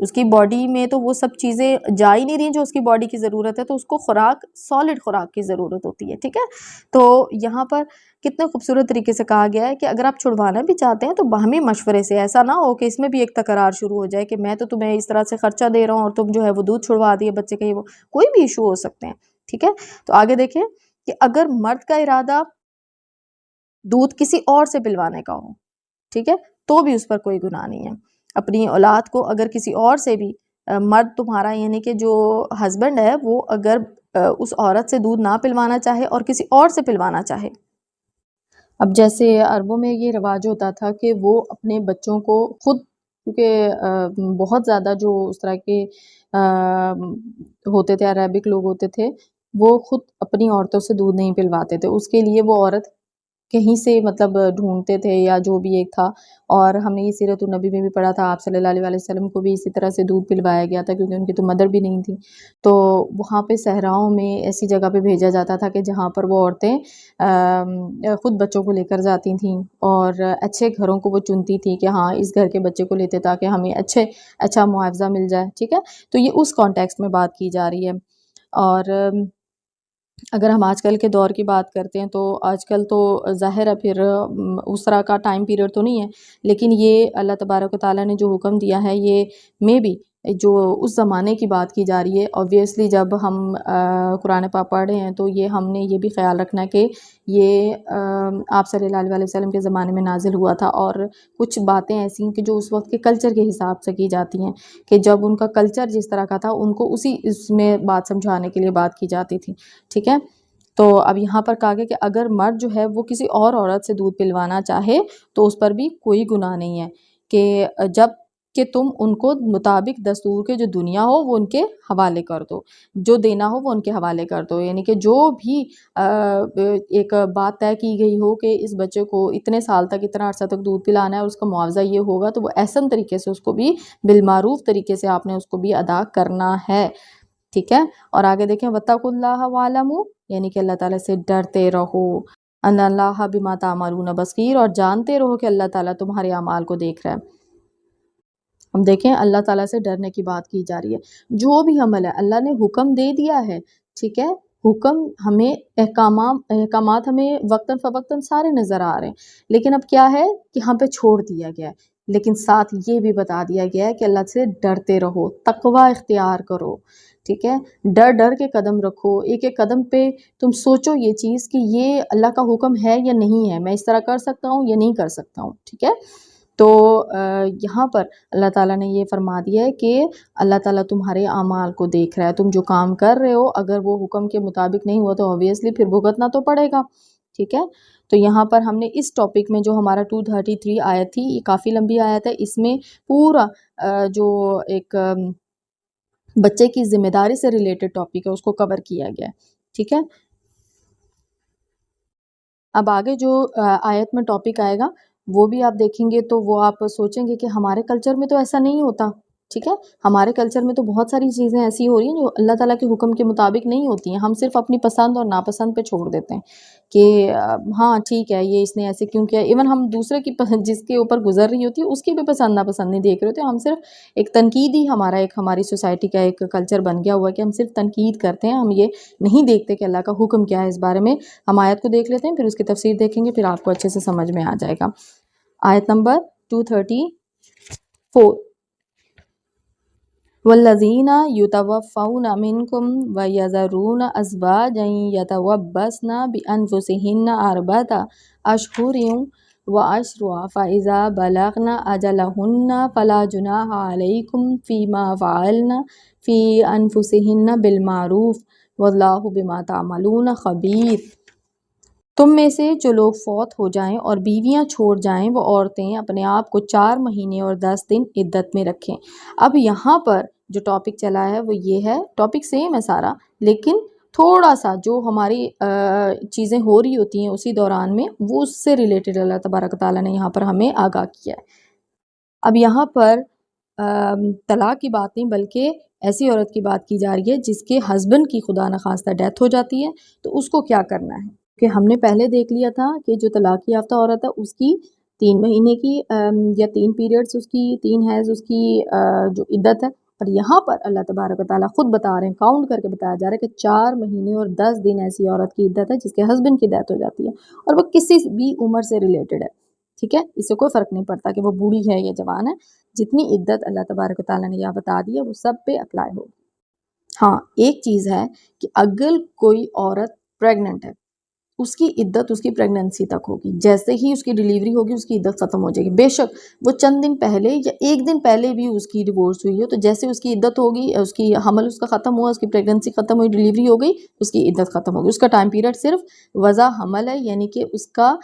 اس کی باڈی میں تو وہ سب چیزیں جا ہی نہیں رہی جو اس کی باڈی کی ضرورت ہے، تو اس کو خوراک، سالڈ خوراک کی ضرورت ہوتی ہے، ٹھیک ہے۔ تو یہاں پر کتنے خوبصورت طریقے سے کہا گیا ہے کہ اگر آپ چھڑوانا بھی چاہتے ہیں تو باہمی مشورے سے، ایسا نہ ہو کہ اس میں بھی ایک تکرار شروع ہو جائے کہ میں تو تمہیں اس طرح سے خرچہ دے رہا ہوں اور تم جو ہے وہ دودھ چھڑوا دیے بچے کا، وہ کوئی بھی ایشو ہو سکتے ہیں، ٹھیک ہے۔ تو آگے دیکھیں کہ اگر مرد کا ارادہ دودھ کسی اور سے پلوانے کا ہو، ٹھیک ہے، تو بھی اس پر کوئی گناہ نہیں ہے۔ اپنی اولاد کو اگر کسی اور سے بھی، مرد تمہارا یعنی کہ جو ہسبینڈ ہے وہ اگر اس عورت سے دودھ نہ پلوانا چاہے اور کسی اور سے پلوانا چاہے، اب جیسے عربوں میں یہ رواج ہوتا تھا کہ وہ اپنے بچوں کو خود، کیونکہ بہت زیادہ جو اس طرح کے ہوتے تھے، عربک لوگ ہوتے تھے، وہ خود اپنی عورتوں سے دودھ نہیں پلواتے تھے، اس کے لیے وہ عورت کہیں سے مطلب ڈھونڈتے تھے یا جو بھی ایک تھا۔ اور ہم نے یہ سیرت النبی میں بھی پڑھا تھا، آپ صلی اللہ علیہ وسلم کو بھی اسی طرح سے دودھ پلوایا گیا تھا کیونکہ ان کی تو مدر بھی نہیں تھی، تو وہاں پہ صحراؤں میں ایسی جگہ پہ بھیجا جاتا تھا کہ جہاں پر وہ عورتیں خود بچوں کو لے کر جاتی تھیں اور اچھے گھروں کو وہ چنتی تھیں کہ ہاں اس گھر کے بچے کو لیتے تاکہ ہمیں اچھا معاوضہ مل جائے، ٹھیک ہے۔ تو یہ اس کانٹیکسٹ میں بات کی جا رہی ہے۔ اور اگر ہم آج کل کے دور کی بات کرتے ہیں تو آج کل تو ظاہر ہے پھر اس طرح کا ٹائم پیریڈ تو نہیں ہے، لیکن یہ اللہ تبارک و تعالیٰ نے جو حکم دیا ہے یہ میں بھی جو اس زمانے کی بات کی جا رہی ہے، اوبویسلی جب ہم قرآن پاک پڑھ رہے ہیں تو یہ ہم نے یہ بھی خیال رکھنا ہے کہ یہ آپ صلی اللہ علیہ وسلم کے زمانے میں نازل ہوا تھا، اور کچھ باتیں ایسی ہیں کہ جو اس وقت کے کلچر کے حساب سے کی جاتی ہیں کہ جب ان کا کلچر جس طرح کا تھا ان کو اس میں بات سمجھانے کے لیے بات کی جاتی تھی، ٹھیک ہے۔ تو اب یہاں پر کہا گیا کہ اگر مرد جو ہے وہ کسی اور عورت سے دودھ پلوانا چاہے تو اس پر بھی کوئی گناہ نہیں ہے، کہ جب کہ تم ان کو مطابق دستور کے جو دنیا ہو وہ ان کے حوالے کر دو، جو دینا ہو وہ ان کے حوالے کر دو، یعنی کہ جو بھی ایک بات طے کی گئی ہو کہ اس بچے کو اتنے سال تک، اتنا عرصہ تک دودھ پلانا ہے اور اس کا معاوضہ یہ ہوگا، تو وہ احسن طریقے سے اس کو بھی بالمعروف طریقے سے آپ نے اس کو بھی ادا کرنا ہے، ٹھیک ہے۔ اور آگے دیکھیں وَاتَّقُوا اللَّهَ وَاعْلَمُوا، یعنی کہ اللہ تعالیٰ سے ڈرتے رہو، ان اللہ بما تعملون بصیر، اور جانتے رہو کہ اللہ تعالیٰ تمہارے اعمال کو دیکھ رہا ہے۔ ہم دیکھیں اللہ تعالیٰ سے ڈرنے کی بات کی جا رہی ہے، جو بھی عمل ہے اللہ نے حکم دے دیا ہے، ٹھیک ہے، حکم ہمیں، احکامات ہمیں وقتاً فوقتاً سارے نظر آ رہے ہیں، لیکن اب کیا ہے کہ ہم پہ چھوڑ دیا گیا ہے، لیکن ساتھ یہ بھی بتا دیا گیا ہے کہ اللہ سے ڈرتے رہو، تقوی اختیار کرو، ٹھیک ہے، ڈر کے قدم رکھو، ایک ایک قدم پہ تم سوچو یہ چیز کہ یہ اللہ کا حکم ہے یا نہیں ہے، میں اس طرح کر سکتا ہوں یا نہیں کر سکتا ہوں، ٹھیک ہے۔ تو یہاں پر اللہ تعالیٰ نے یہ فرما دیا ہے کہ اللہ تعالیٰ تمہارے اعمال کو دیکھ رہا ہے، تم جو کام کر رہے ہو اگر وہ حکم کے مطابق نہیں ہوا تو obviously پھر بھگتنا تو پڑے گا، ٹھیک ہے۔ تو یہاں پر ہم نے اس ٹاپک میں جو ہمارا 233 آیت تھی، یہ کافی لمبی آیت ہے، اس میں پورا جو ایک بچے کی ذمہ داری سے ریلیٹڈ ٹاپک ہے اس کو کور کیا گیا ہے، ٹھیک ہے۔ اب آگے جو آیت میں ٹاپک آئے گا وہ بھی آپ دیکھیں گے تو وہ آپ سوچیں گے کہ ہمارے کلچر میں تو ایسا نہیں ہوتا، ٹھیک ہے، ہمارے کلچر میں تو بہت ساری چیزیں ایسی ہو رہی ہیں جو اللہ تعالیٰ کے حکم کے مطابق نہیں ہوتی ہیں، ہم صرف اپنی پسند اور ناپسند پہ چھوڑ دیتے ہیں کہ ہاں ٹھیک ہے یہ اس نے ایسے کیوں کیا، ایون ہم دوسرے کی جس کے اوپر گزر رہی ہوتی ہے اس کی بھی پسند ناپسند نہیں دیکھ رہے ہوتے، ہم صرف ایک تنقید ہی ہماری سوسائٹی کا ایک کلچر بن گیا ہوا ہے کہ ہم صرف تنقید کرتے ہیں، ہم یہ نہیں دیکھتے کہ اللہ کا حکم کیا ہے اس بارے میں۔ ہم آیت کو دیکھ لیتے ہیں پھر اس کی تفسیر دیکھیں گے، پھر آپ کو اچھے سے سمجھ میں آ جائے گا۔ آیت نمبر 234، والذین یتوفون منکم ویذرون ازواجا یتربصن بانفسہن اربعۃ اشہر وعشرا فاذا بلغن اجلہن فلا جناح علیکم فیما فعلن فی انفسہن بالمعروف واللہ بما تعملون خبیر۔ تم میں سے جو لوگ فوت ہو جائیں اور بیویاں چھوڑ جائیں وہ عورتیں اپنے آپ کو 4 مہینے اور 10 دن عدت میں رکھیں۔ اب یہاں پر جو ٹاپک چلا ہے وہ یہ ہے، ٹاپک سیم ہے سارا لیکن تھوڑا سا جو ہماری چیزیں ہو رہی ہوتی ہیں اسی دوران میں وہ اس سے ریلیٹڈ اللہ تبارک و تعالیٰ نے یہاں پر ہمیں آگاہ کیا ہے۔ اب یہاں پر طلاق کی بات نہیں بلکہ ایسی عورت کی بات کی جا رہی ہے جس کے ہسبینڈ کی خدا نخواستہ ڈیتھ ہو جاتی ہے تو اس کو کیا کرنا ہے، کہ ہم نے پہلے دیکھ لیا تھا کہ جو طلاق یافتہ عورت ہے اس کی 3 مہینے کی یا 3 پیریڈز اس کی 3 حیض اس کی جو عدت ہے، اور یہاں پر اللہ تبارک و تعالیٰ خود بتا رہے ہیں، کاؤنٹ کر کے بتایا جا رہا ہے کہ 4 مہینے اور 10 دن ایسی عورت کی عدت ہے جس کے ہسبینڈ کی ڈیتھ ہو جاتی ہے اور وہ کسی بھی عمر سے ریلیٹڈ ہے، ٹھیک ہے، اس سے کوئی فرق نہیں پڑتا کہ وہ بوڑھی ہے یا جوان ہے، جتنی عدت اللہ تبارک و تعالیٰ نے یہاں بتا دی ہے وہ سب پہ اپلائی ہوگی۔ ہاں ایک چیز ہے کہ اگر کوئی عورت پریگننٹ ہے، اس کی عدت اس کی پریگننسی تک ہوگی، جیسے ہی اس کی ڈیلیوری ہوگی اس کی عدت ختم ہو جائے گی، بے شک وہ چند دن پہلے یا 1 دن پہلے بھی اس کی ڈیورس ہوئی ہو، تو جیسے اس کی عدت ہوگی، اس کی حمل اس کا ختم ہوا، اس کی پریگننسی ختم ہوئی، ڈیلیوری ہو گئی، اس کی عدت ختم ہوگی۔ اس کا ٹائم پیریڈ صرف وضع حمل ہے، یعنی کہ اس کا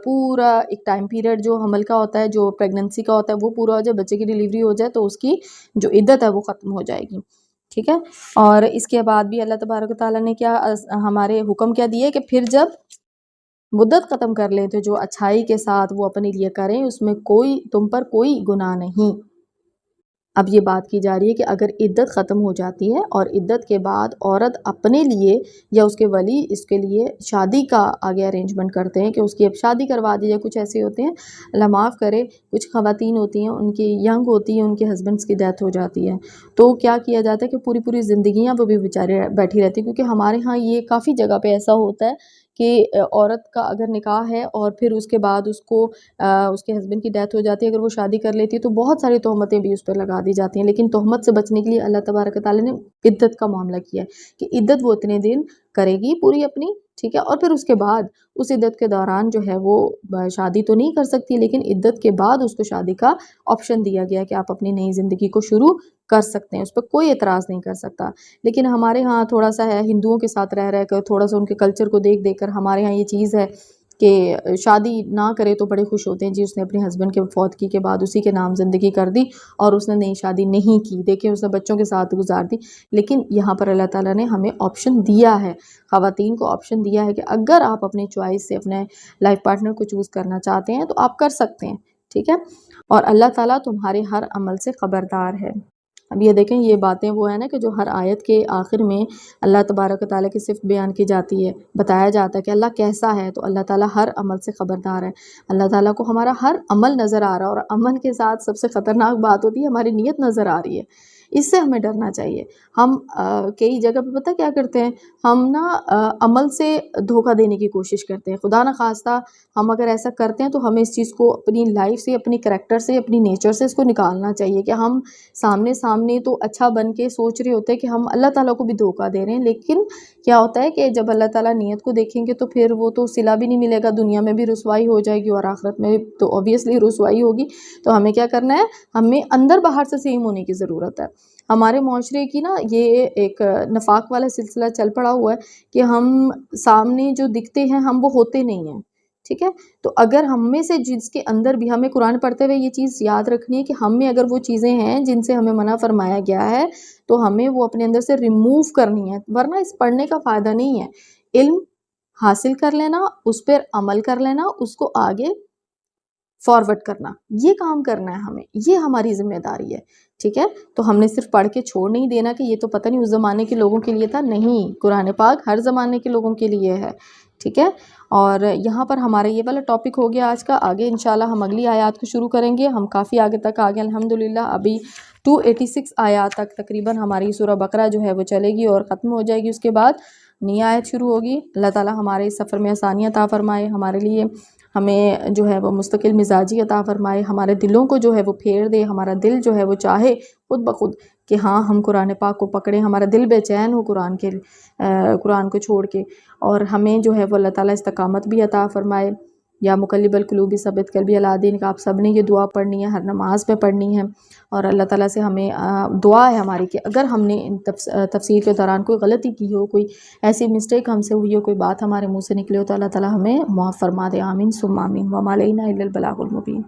پورا ایک ٹائم پیریڈ جو حمل کا ہوتا ہے، جو پریگننسی کا ہوتا ہے، وہ پورا ہو جائے، بچے کی ڈیلیوری ہو جائے تو اس کی جو عدت ہے وہ ختم ہو جائے گی، ٹھیک ہے۔ اور اس کے بعد بھی اللہ تبارک و تعالیٰ نے کیا ہمارے حکم کیا دیے کہ پھر جب مدت ختم کر لیں تو جو اچھائی کے ساتھ وہ اپنے لیے کریں، اس میں تم پر کوئی گناہ نہیں۔ اب یہ بات کی جا رہی ہے کہ اگر عدت ختم ہو جاتی ہے اور عدت کے بعد عورت اپنے لیے یا اس کے ولی اس کے لیے شادی کا آگے ارینجمنٹ کرتے ہیں کہ اس کی اب شادی کروا دی جائے، کچھ ایسے ہوتے ہیں، اللہ معاف کرے، کچھ خواتین ہوتی ہیں ان کی ینگ ہوتی ہیں، ان کے ہسبینڈس کی ڈیتھ ہو جاتی ہے، تو کیا کیا جاتا ہے کہ پوری پوری زندگیاں وہ بھی بیچارے بیٹھی رہتی ہیں، کیونکہ ہمارے ہاں یہ کافی جگہ پہ ایسا ہوتا ہے کہ عورت کا اگر نکاح ہے اور پھر اس کے بعد اس کو اس کے ہسبینڈ کی ڈیتھ ہو جاتی ہے، اگر وہ شادی کر لیتی ہے تو بہت ساری تہمتیں بھی اس پہ لگا دی جاتی ہیں، لیکن تہمت سے بچنے کے لیے اللہ تبارک و تعالیٰ نے عدت کا معاملہ کیا ہے کہ عدت وہ اتنے دن کرے گی پوری اپنی، ٹھیک ہے، اور پھر اس کے بعد اس عدت کے دوران جو ہے وہ شادی تو نہیں کر سکتی، لیکن عدت کے بعد اس کو شادی کا آپشن دیا گیا کہ آپ اپنی نئی زندگی کو شروع کر سکتے ہیں، اس پہ کوئی اعتراض نہیں کر سکتا۔ لیکن ہمارے ہاں تھوڑا سا ہے، ہندوؤں کے ساتھ رہ کر تھوڑا سا ان کے کلچر کو دیکھ دیکھ کر ہمارے ہاں یہ چیز ہے کہ شادی نہ کرے تو بڑے خوش ہوتے ہیں، جی اس نے اپنے ہسبینڈ کے فوتگی کے بعد اسی کے نام زندگی کر دی اور اس نے نئی شادی نہیں کی، دیکھیں اس نے بچوں کے ساتھ گزار دی۔ لیکن یہاں پر اللہ تعالیٰ نے ہمیں آپشن دیا ہے، خواتین کو آپشن دیا ہے کہ اگر آپ اپنی چوائس سے اپنے لائف پارٹنر کو چوز کرنا چاہتے ہیں تو آپ کر سکتے ہیں، ٹھیک ہے، اور اللہ تعالیٰ تمہارے ہر عمل سے خبردار ہے۔ اب یہ دیکھیں یہ باتیں وہ ہیں نا کہ جو ہر آیت کے آخر میں اللہ تبارک و تعالیٰ کی صفت بیان کی جاتی ہے، بتایا جاتا ہے کہ اللہ کیسا ہے، تو اللہ تعالیٰ ہر عمل سے خبردار ہے، اللہ تعالیٰ کو ہمارا ہر عمل نظر آ رہا ہے، اور عمل کے ساتھ سب سے خطرناک بات ہوتی ہے ہماری نیت نظر آ رہی ہے، اس سے ہمیں ڈرنا چاہیے۔ ہم کئی جگہ پہ پتہ کیا کرتے ہیں، ہم نا عمل سے دھوکہ دینے کی کوشش کرتے ہیں، خدا نخواستہ ہم اگر ایسا کرتے ہیں تو ہمیں اس چیز کو اپنی لائف سے، اپنی کریکٹر سے، اپنی نیچر سے اس کو نکالنا چاہیے کہ ہم سامنے تو اچھا بن کے سوچ رہے ہوتے ہیں کہ ہم اللہ تعالیٰ کو بھی دھوکہ دے رہے ہیں، لیکن کیا ہوتا ہے کہ جب اللہ تعالیٰ نیت کو دیکھیں گے تو پھر وہ تو صلہ بھی نہیں ملے گا، دنیا میں بھی رسوائی ہو جائے گی اور آخرت میں تو اوبیسلی رسوائی ہوگی۔ تو ہمیں کیا کرنا ہے، ہمیں اندر باہر سے سیم ہونے کی ضرورت ہے۔ ہمارے معاشرے کی نا یہ ایک نفاق والا سلسلہ چل پڑا ہوا ہے کہ ہم سامنے جو دکھتے ہیں ہم وہ ہوتے نہیں ہیں، ٹھیک ہے، تو اگر ہم میں سے جس کے اندر بھی، ہمیں قرآن پڑھتے ہوئے یہ چیز یاد رکھنی ہے کہ ہم میں اگر وہ چیزیں ہیں جن سے ہمیں منع فرمایا گیا ہے تو ہمیں وہ اپنے اندر سے ریموو کرنی ہے، ورنہ اس پڑھنے کا فائدہ نہیں ہے۔ علم حاصل کر لینا، اس پر عمل کر لینا، اس کو آگے فارورڈ کرنا، یہ کام کرنا ہے ہمیں، یہ ہماری ذمہ داری ہے، ٹھیک ہے۔ تو ہم نے صرف پڑھ کے چھوڑ نہیں دینا کہ یہ تو پتہ نہیں اس زمانے کے لوگوں کے لیے تھا، نہیں، قرآن پاک ہر زمانے کے لوگوں کے لیے ہے، ٹھیک ہے۔ اور یہاں پر ہمارا یہ والا ٹاپک ہو گیا آج کا، آگے انشاءاللہ ہم اگلی آیات کو شروع کریں گے، ہم کافی آگے تک آگے الحمدللہ، ابھی 286 آیات تک تقریباً ہماری سورہ بقرہ جو ہے وہ چلے گی اور ختم ہو جائے گی، اس کے بعد نئی آیت شروع ہوگی۔ اللہ تعالیٰ ہمارے اس سفر میں آسانیاں عطا فرمائے، ہمارے لیے ہمیں جو ہے وہ مستقل مزاجی عطا فرمائے، ہمارے دلوں کو جو ہے وہ پھیر دے، ہمارا دل جو ہے وہ چاہے خود بخود کہ ہاں ہم قرآن پاک کو پکڑیں، ہمارا دل بے چین ہو قرآن کو چھوڑ کے، اور ہمیں جو ہے وہ اللہ تعالیٰ استقامت بھی عطا فرمائے۔ یا مقلب القلوب ثبت قلبی علی دینک، آپ سب نے یہ دعا پڑھنی ہے، ہر نماز میں پڑھنی ہے، اور اللہ تعالیٰ سے ہمیں دعا ہے ہماری کہ اگر ہم نے تفسیر کے دوران کوئی غلطی کی ہو، کوئی ایسی مسٹیک ہم سے ہوئی ہو، کوئی بات ہمارے منہ سے نکلی ہو، تو اللہ تعالیٰ ہمیں معاف فرما دے، آمین ثم آمین، وما علینا الا البلاغ المبین۔